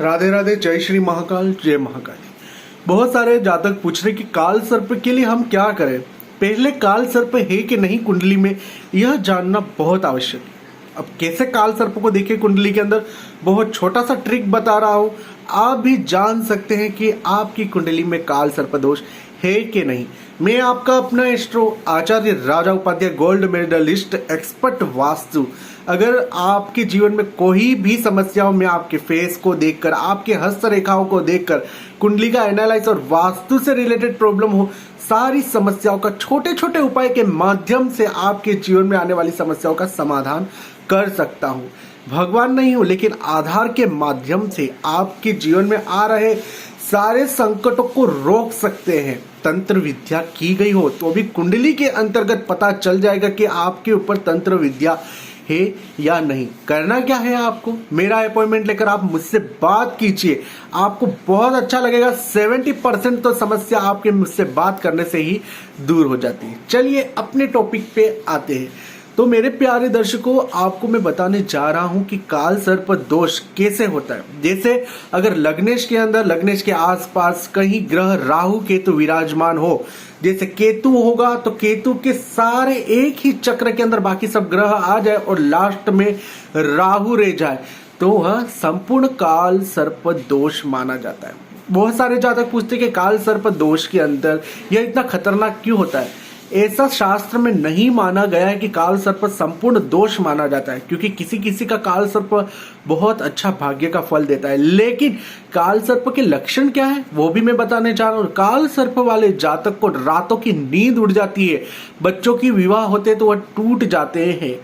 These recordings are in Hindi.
राधे राधे, जय श्री महाकाल, जय महाकाली। बहुत सारे जातक पूछ रहे कि काल सर्प के लिए हम क्या करें। पहले काल सर्प है कि नहीं कुंडली में, यह जानना बहुत आवश्यक है। अब कैसे काल सर्प को देखें कुंडली के अंदर, बहुत छोटा सा ट्रिक बता रहा हूं। आप भी जान सकते हैं कि आपकी कुंडली में काल सर्प दोष है कि नहीं। मैं आपका अपना astro Acharya Raja Upadhyay, gold medalist, expert vastu. अगर आपके जीवन में कोई भी समस्या हो, मैं आपके फेस को देखकर, आपके हस्त रेखाओं को देखकर, कुंडली का एनालाइज और वास्तु से रिलेटेड प्रॉब्लम हो, सारी समस्याओं का छोटे छोटे उपाय के माध्यम से आपके जीवन में आने वाली समस्याओं का समाधान कर सकता हूं। भगवान नहीं हूं, लेकिन आधार के माध्यम से आपके जीवन में आ रहे सारे संकटों को रोक सकते हैं। तंत्र विद्या की गई हो तो भी कुंडली के अंतर्गत पता चल जाएगा कि आपके ऊपर तंत्र विद्या है या नहीं। करना क्या है, आपको मेरा अपॉइंटमेंट लेकर आप मुझसे बात कीजिए, आपको बहुत अच्छा लगेगा। 70% तो समस्या आपके मुझसे बात करने से ही दूर हो जाती है। चलिए अपने टॉपिक पे आते हैं। तो मेरे प्यारे दर्शकों, आपको मैं बताने जा रहा हूं कि काल सर्प दोष कैसे होता है। जैसे अगर लग्नेश के अंदर, लग्नेश के आसपास कहीं ग्रह राहु केतु विराजमान हो, जैसे केतु होगा तो केतु के सारे एक ही चक्र के अंदर बाकी सब ग्रह आ जाए और लास्ट में राहु रह जाए, तो वह संपूर्ण काल सर्प दोष माना जाता है। बहुत सारे जातक पूछते हैं कि काल सर्प दोष के अंदर यह इतना खतरनाक क्यों होता है। ऐसा शास्त्र में नहीं माना गया है कि काल सर्प संपूर्ण दोष माना जाता है, क्योंकि किसी किसी का काल सर्प बहुत अच्छा भाग्य का फल देता है। लेकिन काल सर्प के लक्षण क्या है वो भी मैं बताने जा रहा हूं। काल सर्प वाले जातक को रातों की नींद उड़ जाती है, बच्चों की विवाह होते तो वह टूट जाते हैं,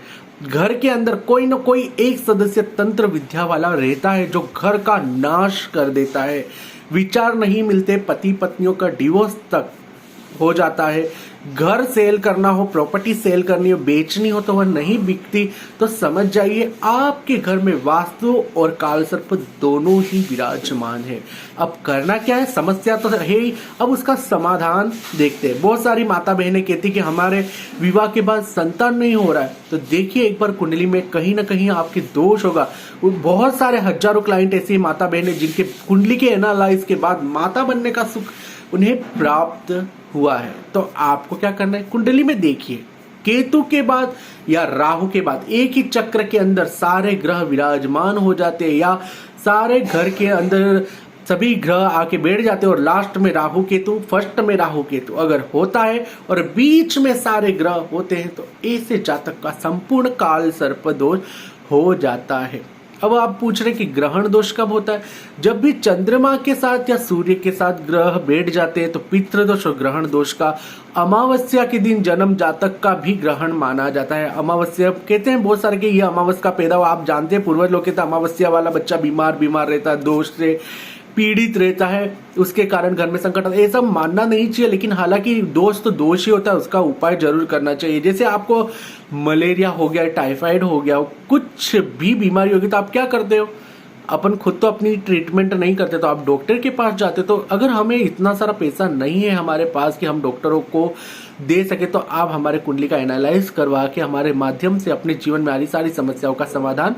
घर के अंदर कोई न कोई एक सदस्य तंत्र विद्या वाला रहता है जो घर का नाश कर देता है, विचार नहीं मिलते, पति पत्नियों का डिवोर्स तक हो जाता है, घर सेल करना हो, प्रॉपर्टी सेल करनी हो, बेचनी हो तो वह नहीं बिकती। तो समझ जाइए आपके घर में वास्तु और काल सर्प दोनों ही विराजमान है। अब करना क्या है, समस्या तो है ही, अब उसका समाधान देखते हैं। बहुत सारी माता बहनें कहती कि हमारे विवाह के बाद संतान नहीं हो रहा है, तो देखिए एक बार कुंडली में कहीं ना कहीं आपके दोष होगा। बहुत सारे हजारों क्लाइंट ऐसी माता बहनें जिनके कुंडली के एनालाइज के बाद माता बनने का सुख उन्हें प्राप्त हुआ है। तो आपको क्या करना है, कुंडली में देखिए केतु के बाद या राहु के बाद एक ही चक्र के अंदर सारे ग्रह विराजमान हो जाते हैं, या सारे घर के अंदर सभी ग्रह आके बैठ जाते हैं और लास्ट में राहु केतु, फर्स्ट में राहु केतु अगर होता है और बीच में सारे ग्रह होते हैं, तो ऐसे जातक का संपूर्ण काल सर्प दोष हो जाता है। अब आप पूछ रहे कि ग्रहण दोष कब होता है। जब भी चंद्रमा के साथ या सूर्य के साथ ग्रह बैठ जाते हैं तो पितृदोष और ग्रहण दोष का अमावस्या के दिन जन्म जातक का भी ग्रहण माना जाता है। अमावस्या कहते हैं बहुत सारे कि ये अमावस्या का पैदा हुआ, आप जानते हैं पूर्वज लोग कहते हैं अमावस्या वाला बच्चा बीमार रहता है, दोष से पीड़ित रहता है, उसके कारण घर में संकट आता है। ये सब मानना नहीं चाहिए, लेकिन हालांकि दोष तो दोष ही होता है, उसका उपाय जरूर करना चाहिए। जैसे आपको मलेरिया हो गया, टाइफाइड हो गया, कुछ भी बीमारी होगी तो आप क्या करते हो, अपन खुद तो अपनी ट्रीटमेंट नहीं करते, तो आप डॉक्टर के पास जाते। तो अगर हमें इतना सारा पैसा नहीं है हमारे पास कि हम डॉक्टरों को दे सके, तो आप हमारे कुंडली का एनालाइज करवा के हमारे माध्यम से अपने जीवन में आ रही सारी समस्याओं का समाधान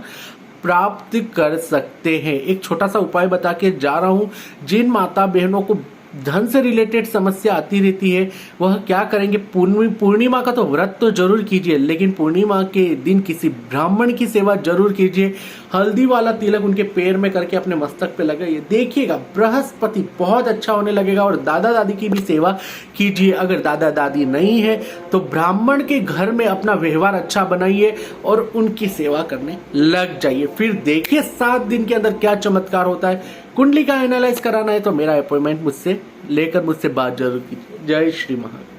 प्राप्त कर सकते हैं। एक छोटा सा उपाय बता के जा रहा हूं। जिन माता बहनों को धन से रिलेटेड समस्या आती रहती है वह क्या करेंगे, पूर्णिमा का तो व्रत तो जरूर कीजिए, लेकिन पूर्णिमा के दिन किसी ब्राह्मण की सेवा जरूर कीजिए। हल्दी वाला तिलक उनके पैर में करके अपने मस्तक पे लगाइए, देखिएगा बृहस्पति बहुत अच्छा होने लगेगा। और दादा दादी की भी सेवा कीजिए। अगर दादा दादी नहीं है तो ब्राह्मण के घर में अपना व्यवहार अच्छा बनाइए और उनकी सेवा करने लग जाइए। फिर देखिए 7 दिन के अंदर क्या चमत्कार होता है। कुंडली का एनालाइज कराना है तो मेरा अपॉइंटमेंट मुझसे लेकर मुझसे बात जरूर कीजिए। जय श्री महाकाल।